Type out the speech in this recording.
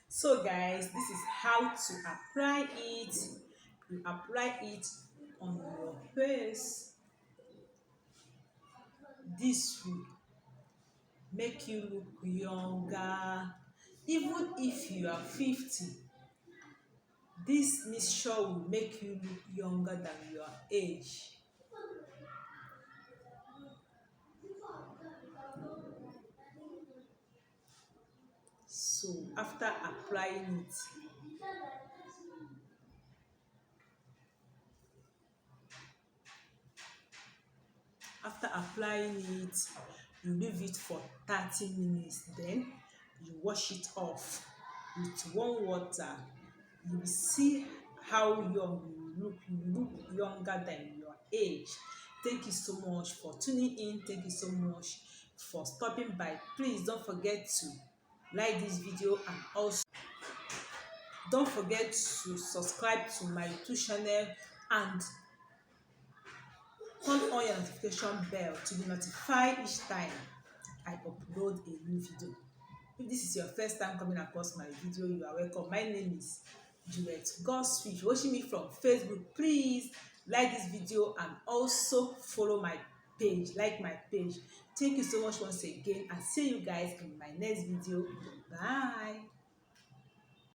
So guys, this is how to apply it. You apply it on your face. This will make you look younger. Even if you are 50, this mixture will make you look younger than your age. So after applying it, you leave it for 30 minutes. Then you wash it off with warm water. You will see how young you look. You look younger than your age. Thank you so much for tuning in. Thank you so much for stopping by. Please don't forget to like this video, and also don't forget to subscribe to my YouTube channel and turn on your notification bell to be notified each time I upload a new video. If this is your first time coming across my video, you are welcome. My name is Juliet Godswill. If you're watching me from Facebook, please like this video and also follow my page, like my page. Thank you so much once again, and see you guys in my next video. Bye.